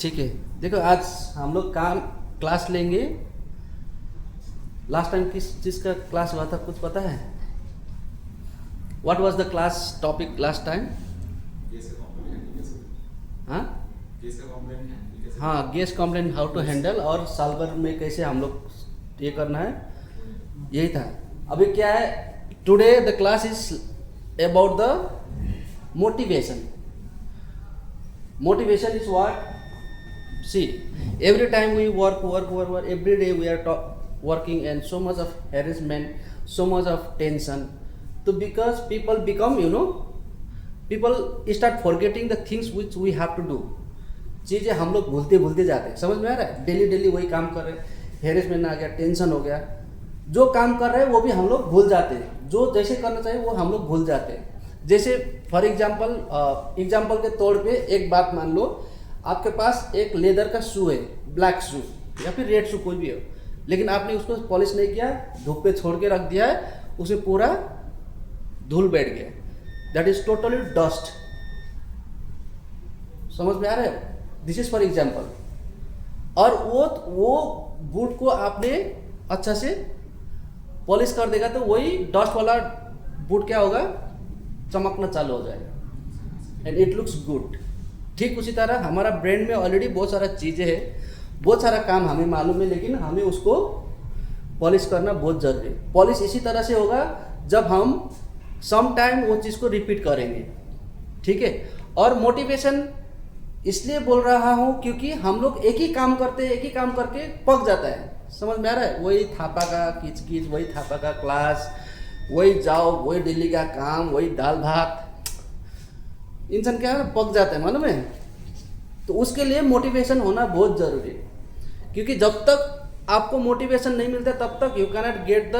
ठीक है। देखो आज हम लोग क्लास लेंगे। लास्ट टाइम किस चीज़ का क्लास हुआ था कुछ पता है? What was the class topic last time? हाँ हाँ, guest complaint how to handle और सॉल्वर में कैसे हम लोग ये करना है, यही था। अभी क्या है, today the class is about the motivation. Motivation is what? See, every time we work, every day we are working and so much of harassment, so much of tension. So because people become, people start forgetting the things which we have to do. चीज़ें हम लोग भूलते जाते हैं, समझ में आ रहा है? डेली वही काम कर रहे हैं, हेरेसमेंट आ गया, टेंशन हो गया, जो काम कर रहे हैं वो भी हम लोग भूल जाते हैं, जो जैसे करना चाहिए वो हम लोग भूल जाते हैं। जैसे फॉर एग्जाम्पल के तौर पे एक बात मान लो, आपके पास एक लेदर का शू है, ब्लैक शू या फिर रेड शू कोई भी हो, लेकिन आपने उसको पॉलिश नहीं किया, धूप पे छोड़ के रख दिया है, उसमें पूरा धूल बैठ गया, दैट इज टोटली डस्ट। समझ में आ रहा है? This is for example. और वो बूट को आपने अच्छा से पॉलिश कर देगा तो वही डस्ट वाला बूट क्या होगा, चमकना चालू हो जाएगा एंड इट लुक्स गुड। ठीक उसी तरह हमारा ब्रेन में ऑलरेडी बहुत सारा चीज़ें है, बहुत सारा काम हमें मालूम है, लेकिन हमें उसको पॉलिश करना बहुत ज़रूरी है। पॉलिश इसी तरह से होगा जब हम सम टाइम वो चीज़ को रिपीट करेंगे, ठीक है। और मोटिवेशन इसलिए बोल रहा हूँ क्योंकि हम लोग एक ही काम करते हैं, एक ही काम करके पक जाता है, समझ में आ रहा है? वही थापा का किच, वही थापा का क्लास, वही जाओ, वही दिल्ली का काम, वही दाल भात, इंसान क्या है, पक जाता है, मालूम है? तो उसके लिए मोटिवेशन होना बहुत जरूरी है, क्योंकि जब तक आपको मोटिवेशन नहीं मिलता तब तक you can not get the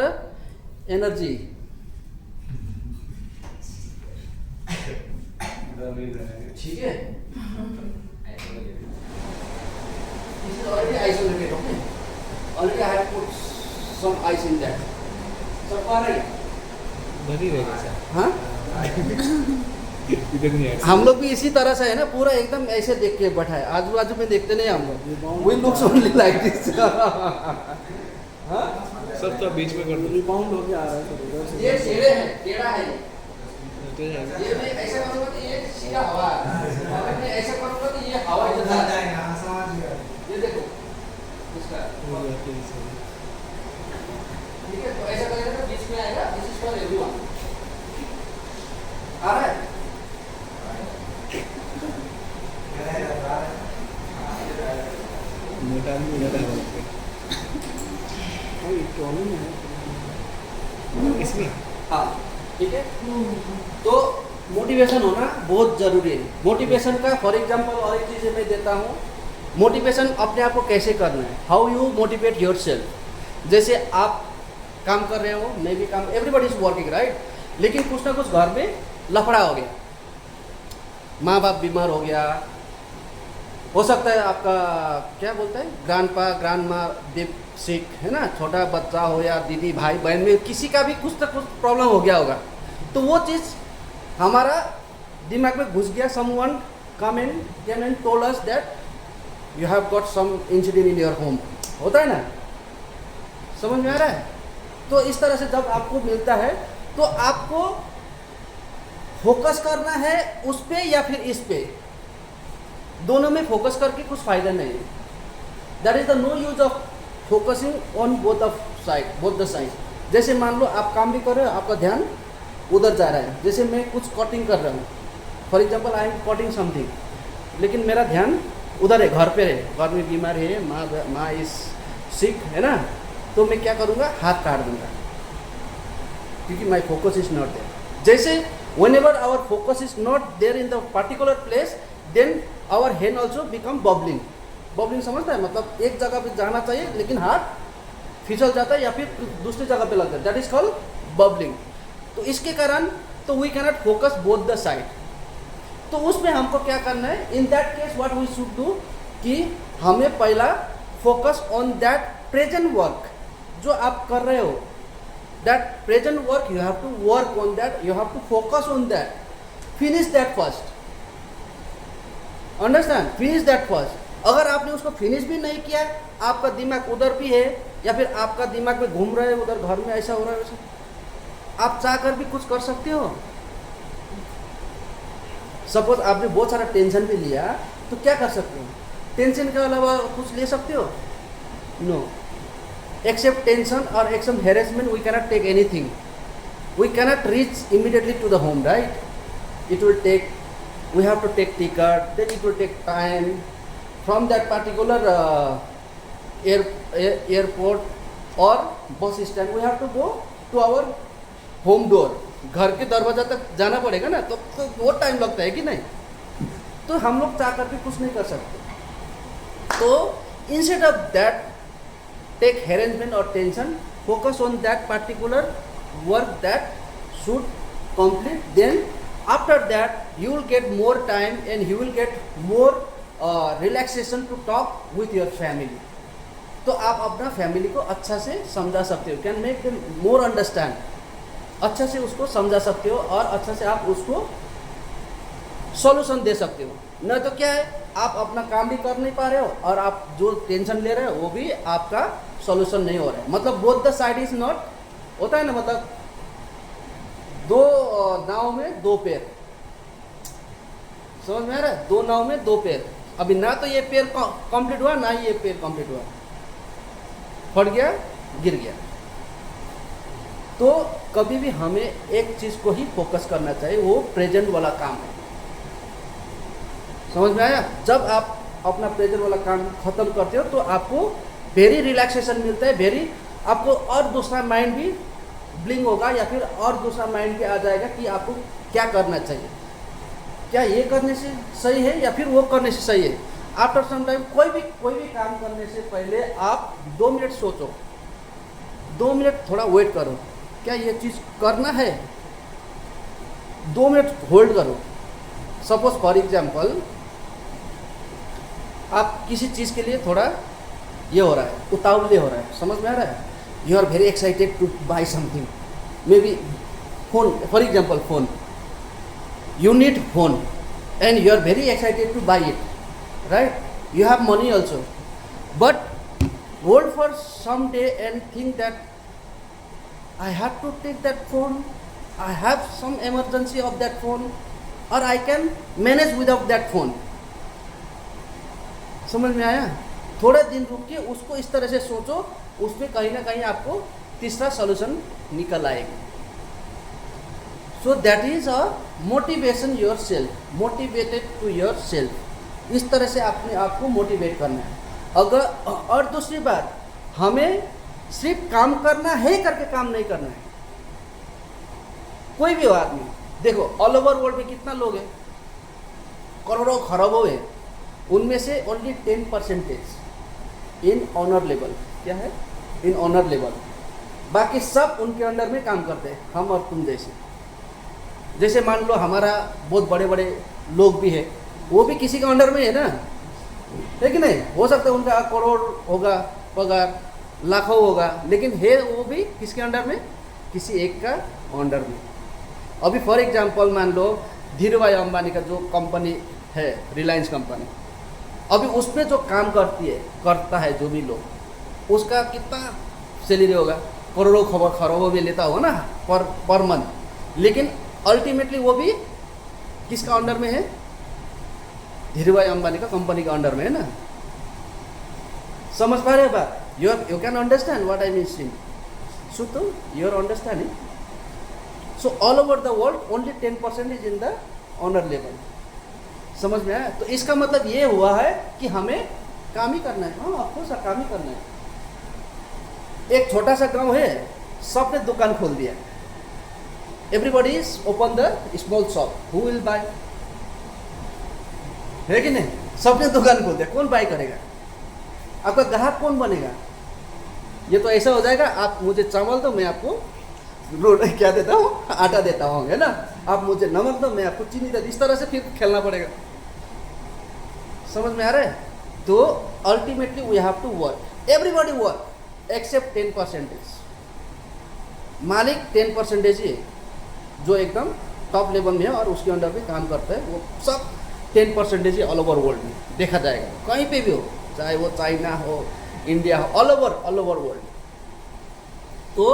energy. ठीक है, already isolated, okay, already I have put some ice in that, सब आ रही है, भरी रहेगा सर। हाँ इधर नहीं है। हम लोग भी इसी तरह से है ना, पूरा एकदम ऐसे देख के बैठा है, आजू बाजू में देखते नहीं हम लोग, we looks only like this. सब तो बीच में कर दो, रिबाउंड हो गया आ रहा है सब उधर से। ये टेढ़े है, टेढ़ा है तो जाएगा। ये मैं ऐसा करूंगा तो ये सीधा हवा है, अगर मैं ऐसा करूंगा तो ये हवा चलता जाएगा, समझ गया? ये देखो इसका, ठीक है, तो ऐसा करेंगे तो बीच में आएगा, दिस इज फॉर एवरीवन। आ रहा है? मोटा नहीं होता है भाई टोनी है इसमें। हाँ, ठीक है। तो मोटिवेशन होना बहुत जरूरी है। मोटिवेशन का फॉर एग्जांपल और एक चीज़ मैं देता हूँ, मोटिवेशन अपने आप को कैसे करना है, how you motivate your self. जैसे आप काम कर रहे हो, मैं भी काम, एवरीबडी इज वर्किंग राइट, लेकिन कुछ ना कुछ घर में लफड़ा हो गया, माँ बाप बीमार हो गया, हो सकता है आपका क्या बोलता है, ग्रैंड माँ सिक है ना, छोटा बच्चा हो या दीदी भाई बहन में किसी का भी कुछ ना कुछ प्रॉब्लम हो गया होगा, तो वो चीज़ हमारा दिमाग में घुस गया, someone come and told us that you have got some incident in your home, होता है ना, समझ में आ रहा है? तो इस तरह से जब आपको मिलता है तो आपको फोकस करना है उस पे या फिर इस पे, दोनों में फोकस करके कुछ फायदा नहीं है। That is the no use of focusing on both the side. जैसे मान लो आप काम भी कर रहे हो, आपका ध्यान उधर जा रहा है, जैसे मैं कुछ कटिंग कर रहा हूँ, for example I am cutting something, लेकिन मेरा ध्यान उधर है, घर पे है, घर में बीमार है, माँ इज सिक है ना, तो मैं क्या करूँगा, हाथ काट दूंगा, क्योंकि my focus is not there. जैसे whenever our focus is not there in the particular place, then our hand also become bubbling. Bubbling समझता है, मतलब एक जगह पे जाना चाहिए लेकिन हाथ फिसल जाता है या फिर दूसरी जगह पे लग जाता है, दैट इज कॉल्ड बबलिंग। तो इसके कारण तो we cannot focus both the side. तो उसमें हमको क्या करना है, in that case what we should do, कि हमें पहला focus on that present work जो आप कर रहे हो, that present work you have to work on that, you have to focus on that, finish that first, understand, finish that first, अगर आपने उसको फिनिश भी नहीं किया, आपका दिमाग उधर भी है या फिर आपका दिमाग में घूम रहा है उधर, घर में ऐसा हो रहा है वैसा, आप चाह कर भी कुछ कर सकते हो। सपोज आपने बहुत सारा टेंशन भी लिया तो क्या कर सकते हो? टेंशन के अलावा कुछ ले सकते हो? नो। एक्सेप्ट टेंशन और except harassment, we cannot take anything. We cannot reach immediately to the home, right? It will take, we have to take ticket, then it will take time. From that particular airport or bus stand, we have to go to our home door. घर के दरवाजा तक जाना पड़ेगा ना, तो बहुत time लगता है कि नहीं? तो हम लोग चाह कर भी कुछ नहीं कर सकते. तो instead of that, take harassment or tension, focus on that particular work that should complete. Then after that you will get more time and you will get more relaxation to talk with your family. तो आप अपना family को अच्छा से समझा सकते हो, can make them more understand, अच्छा से उसको समझा सकते हो और अच्छा से आप उसको सॉल्यूशन दे सकते हो. न तो क्या है, आप अपना काम भी कर नहीं पा रहे हो और आप जो टेंशन ले रहे हो वो भी आपका सॉल्यूशन नहीं हो रहा है. मतलब both the side is not, होता है ना, मतलब दो नाव में दो पैर, समझ में आ रहा है? दो नाव में दो पैर. अभी ना तो ये पैर कंप्लीट हुआ, ना ही ये पैर कंप्लीट हुआ, फट गया, गिर गया. तो कभी भी हमें एक चीज को ही फोकस करना चाहिए, वो प्रेजेंट वाला काम है. समझ में आया? जब आप अपना प्रेजेंट वाला काम खत्म करते हो तो आपको वेरी रिलैक्सेशन मिलता है, वेरी, आपको और दूसरा माइंड भी ब्लिंक होगा या फिर और दूसरा माइंड भी आ जाएगा कि आपको क्या करना चाहिए, क्या ये करने से सही है या फिर वो करने से सही है. आफ्टर सम टाइम कोई भी काम करने से पहले आप 2 मिनट सोचो, 2 मिनट थोड़ा वेट करो, क्या ये चीज़ करना है, 2 मिनट होल्ड करो. सपोज फॉर एग्जाम्पल आप किसी चीज़ के लिए थोड़ा ये हो रहा है, उतावले हो रहा है, समझ में आ रहा है? You are very excited to buy something, maybe phone, for example phone, you need phone and you are very excited to buy it, right? You have money also, but hold for some day and think that I have to take that phone, I have some emergency of that phone, or I can manage without that phone. समझ में आया? थोड़े दिन रुक के उसको इस तरह से सोचो, उसमें कहीं ना कहीं आपको तीसरा सॉल्यूशन निकल आएगा. So that is a motivation yourself, motivated to yourself. इस तरह से अपने आप को मोटिवेट करना है. अगर, और दूसरी बात, हमें सिर्फ काम करना है करके काम नहीं करना है. कोई भी आदमी देखो, ऑल ओवर वर्ल्ड में कितना लोग हैं, करोड़ों खरबों है, उनमें से ओनली 10% इन ऑनर लेवल. क्या है? इन ऑनर लेवल. बाकी सब उनके अंडर में काम करते हैं, हम और तुम जैसे. जैसे मान लो हमारा बहुत बड़े बड़े लोग भी है, वो भी किसी के अंडर में है ना, है कि नहीं? हो सकता है उनका करोड़ होगा पगार, लाखों होगा, लेकिन है वो भी किसके अंडर में? किसी एक का अंडर में. अभी फॉर एग्जांपल मान लो धीरूभाई अंबानी का जो कंपनी है, रिलायंस कंपनी, अभी उसमें जो काम करता है जो भी लोग, उसका कितना सैलरी होगा? करोड़ों खरबों में लेता होगा ना पर मंथ. लेकिन अल्टीमेटली वो भी किसका अंडर में है? धीरूभाई अंबानी का कंपनी का अंडर में है ना. समझ पा रहे हो बात? You can understand what I mean. So तो you are understanding. So all over the world only 10% is in the honour level. समझ में आया? तो इसका मतलब ये हुआ है कि हमें काम ही करना है. हाँ, आपको काम ही करना है. एक छोटा सा गांव है, सबने दुकान खोल दिया, everybody is open the small shop, who will buy? है कि नहीं? सबने दुकान खोल दिया, कौन बाय करेगा? आपका ग्राहक कौन बनेगा? ये तो ऐसा हो जाएगा, आप मुझे चावल दो, मैं आपको क्या देता हूँ, आटा देता हूँ, है ना? आप मुझे नमक दो, मैं आपको चीनी देता. इस तरह से फिर खेलना पड़ेगा. समझ में आ रहा है? तो ultimately we have to work, everybody work except 10%. मालिक 10% ही है जो एकदम टॉप लेवल में है और उसके अंडर भी काम करता है. वो सब 10% ही ऑल ओवर वर्ल्ड में देखा जाएगा, कहीं पे भी हो, चाहे वो चाइना हो, इंडिया हो, ऑल ओवर वर्ल्ड। तो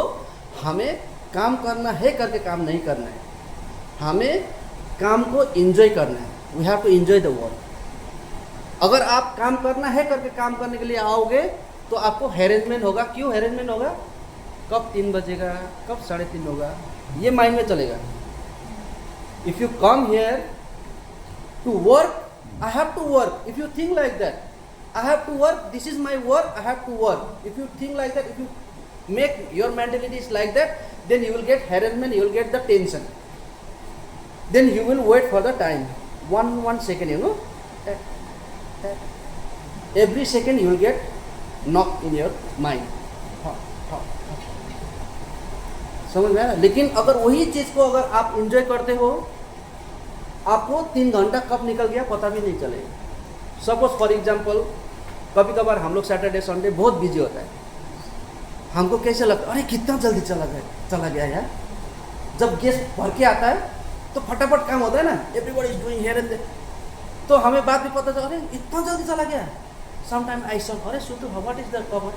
हमें काम करना है करके काम नहीं करना है, हमें काम को एंजॉय करना है। We have to enjoy the work. अगर आप काम करना है करके काम करने के लिए आओगे तो आपको हैरेसमेंट होगा। क्यों हैरेसमेंट होगा? कब 3 बजेगा, कब 3:30 होगा, ये माइंड में चलेगा। If you come here to work, I have to work. If you think like that, I have to work, this is my work, I have to work. If you think like that, if you make your mentality is like that, then you will get harassment, you will get the tension, then you will wait for the time, one second, you know, every second you will get knock in your mind, समझ में आया? लेकिन अगर वही चीज़ को अगर आप enjoy करते हो, आपको 3 घंटा कब निकल गया पता भी नहीं चलेगा। सपोज फॉर एग्जाम्पल, कभी कभार हम लोग सैटरडे संडे बहुत बिजी होता है, हमको कैसे लगता है अरे कितना जल्दी चला गया यार। जब गेस्ट भर के आता है तो फटाफट काम होता है ना, everybody is doing here and there, तो हमें बाद में पता चला अरे इतना जल्दी चला गया। समटाइम आई सॉ अरे सुतु what is the cover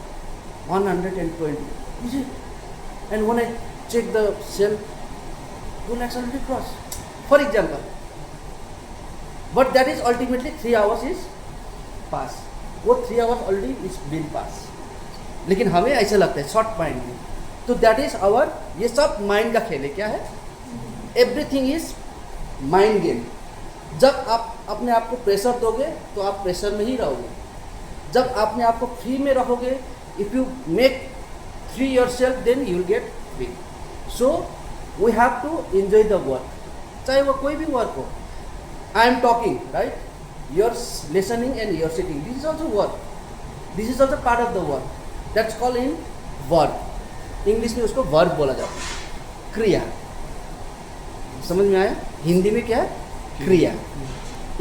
120 and when I check the sale 2 lakhs already cross for example, but that is ultimately 3 hours is pass, वो 3 hours already is been pass. लेकिन हमें ऐसा लगता है शॉर्ट माइंड में, तो दैट इज आवर, ये सब माइंड का खेल है। क्या है? Everything is mind game. जब आप अपने आप को प्रेशर दोगे तो आप प्रेशर में ही रहोगे। जब अपने आप को फ्री में रहोगे, if you make free yourself, then you will get free. So we have to enjoy the work, चाहे वो कोई भी वर्क हो। I am talking right, your listening and your sitting, this is also work, this is also part of the work, that's called in verb. English में उसको verb बोला जाता है, क्रिया। समझ में आया? हिंदी में क्या है? क्रिया।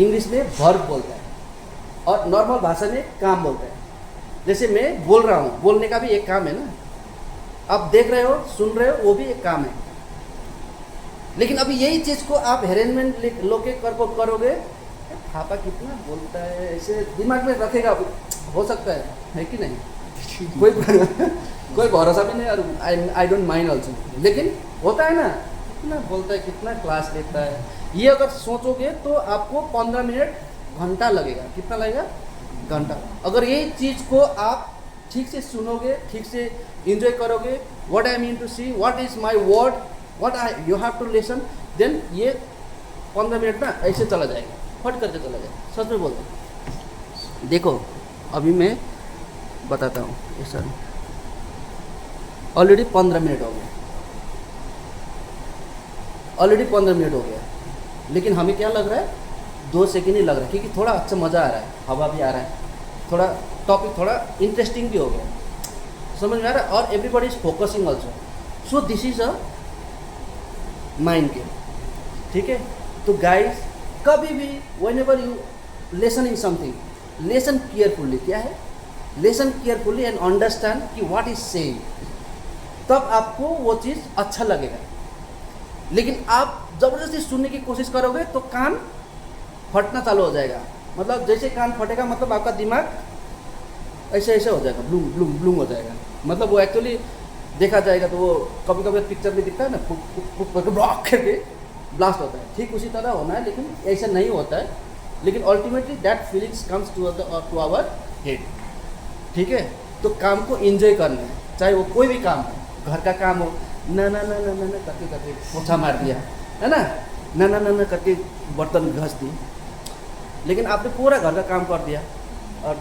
इंग्लिश में वर्ब बोलता है और नॉर्मल भाषा में काम बोलता है। जैसे मैं बोल रहा हूँ, बोलने का भी एक काम है ना, आप देख रहे हो, सुन रहे हो, वो भी एक काम है। लेकिन अभी यही चीज़ को आप हैरेसमेंट लोके करोगे, पापा कितना बोलता है, ऐसे दिमाग में रखेगा, हो सकता है कि नहीं? कोई भरोसा भी नहीं, और आई डोंट माइंड ऑल्सो। लेकिन होता है ना, कितना बोलता है, कितना क्लास लेता है, ये अगर सोचोगे तो आपको 15 मिनट घंटा लगेगा। कितना लगेगा? घंटा। अगर यही चीज़ को आप ठीक से सुनोगे, ठीक से इंजॉय करोगे, what I mean to see, what is my word, what I you have to listen, then ये 15 मिनट ना ऐसे चला जाएगा, फट करके चला जाएगा। सच में बोलते हैं। देखो अभी मैं बताता हूँ, ये सर ऑलरेडी 15 मिनट हो गया, ऑलरेडी 15 मिनट हो गया, लेकिन हमें क्या लग रहा है? 2 सेकेंड ही लग रहा है, क्योंकि थोड़ा अच्छा मज़ा आ रहा है, हवा भी आ रहा है, थोड़ा टॉपिक थोड़ा इंटरेस्टिंग भी हो गया, समझ में आ रहा है, और everybody is focusing also. So this is a mind game, ठीक है? तो गाइस, कभी भी when ever you listen in something, listen carefully. क्या है? लिसन केयरफुली एंड अंडरस्टैंड कि व्हाट इज सेइंग, तब आपको वो चीज़ अच्छा लगेगा। लेकिन आप ज़बरदस्ती सुनने की कोशिश करोगे तो कान फटना चालू हो जाएगा। मतलब जैसे कान फटेगा, मतलब आपका दिमाग ऐसे ऐसे हो जाएगा, ब्लूम ब्लूम ब्लूम हो जाएगा। मतलब वो एक्चुअली देखा जाएगा तो वो कभी कभी पिक्चर में दिखता है ना, फुक फुक फुक करके ब्लॉक करके ब्लास्ट होता है, ठीक उसी तरह होना है, लेकिन ऐसा नहीं होता है। लेकिन ultimately that feelings comes to our head, ठीक है? तो काम को एंजॉय करना है, चाहे वो कोई भी काम हो, घर का काम हो, ना ना ना ना ना ना करके करके पोछा मार दिया है ना, ना ना ना ना करके बर्तन घस दी, लेकिन आपने पूरा घर का काम कर दिया और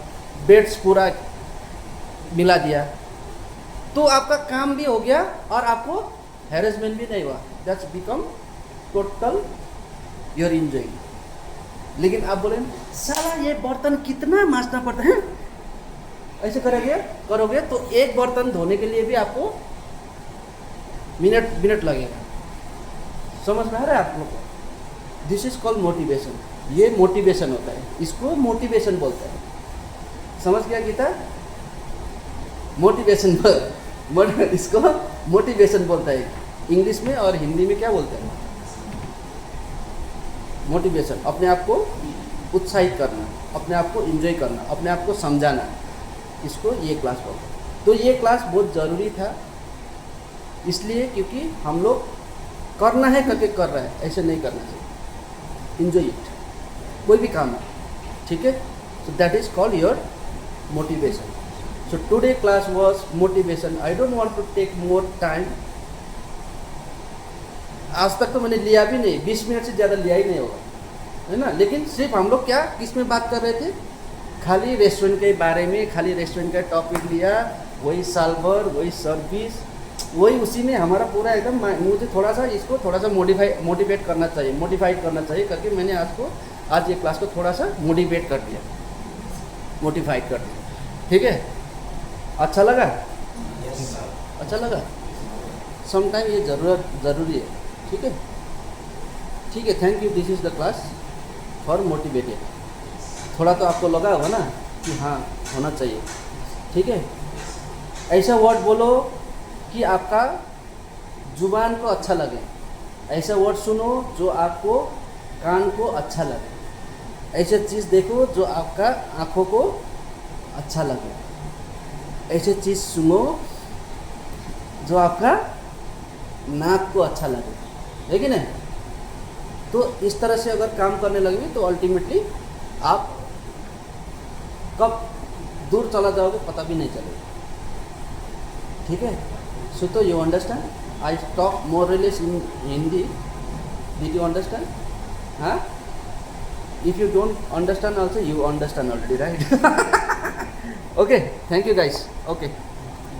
बेड्स पूरा मिला दिया, तो आपका काम भी हो गया और आपको हैरेसमेंट भी नहीं हुआ। That's become total your enjoying. लेकिन आप बोले साला ये बर्तन कितना मांजना पड़ता है, ऐसे करोगे तो एक बर्तन धोने के लिए भी आपको मिनट लगेगा। समझ में आ रहा है आप लोग को? This is called motivation. ये मोटिवेशन होता है, इसको मोटिवेशन बोलते हैं। समझ गया गीता? मोटिवेशन इसको मोटिवेशन बोलता है इंग्लिश में, और हिंदी में क्या बोलते हैं? मोटिवेशन। अपने आप को उत्साहित करना, अपने आप को एंजॉय करना, अपने आप को समझाना, इसको ये क्लास बोलते हैं। तो ये क्लास बहुत ज़रूरी था, इसलिए क्योंकि हम लोग करना है करके कर रहे हैं, ऐसे नहीं करना चाहिए। एंजॉय इट, कोई भी काम है, ठीक है। So that is called your motivation. So today class was motivation. I don't want to take more time. आज तक तो मैंने लिया भी नहीं, 20 मिनट से ज़्यादा लिया ही नहीं होगा, है ना। लेकिन सिर्फ हम लोग क्या किस में बात कर रहे थे, खाली रेस्टोरेंट के बारे में, खाली रेस्टोरेंट का टॉपिक लिया, वही साल भर वही सर्विस, वही उसी में हमारा पूरा एकदम। मुझे थोड़ा सा इसको थोड़ा सा मोटिवेट करना चाहिए, मोटिफाइड करना चाहिए करके मैंने आज ये क्लास को थोड़ा सा मोटिवेट कर दिया, मोटिफाइड कर दिया, ठीक है। अच्छा लगा, अच्छा लगा। समटाइम ये ज़रूरी है, ठीक है, ठीक है। Thank you. This is the class for motivated. थोड़ा तो आपको लगा होगा ना कि हाँ होना चाहिए, ठीक है। ऐसा वर्ड बोलो कि आपका जुबान को अच्छा लगे, ऐसा वर्ड सुनो जो आपको कान को अच्छा लगे, ऐसे चीज़ देखो जो आपका आँखों को अच्छा लगे, ऐसे चीज़ सुनो जो आपका नाक को अच्छा लगे, है कि नहीं। तो इस तरह से अगर काम करने लगेंगे तो अल्टीमेटली आप कब दूर चला जाओगे पता भी नहीं चलेगा, ठीक है। सो तो you understand, I talk more relax in Hindi, did you understand? हाँ, if you don't understand also you understand already, right? Okay, thank you guys, okay.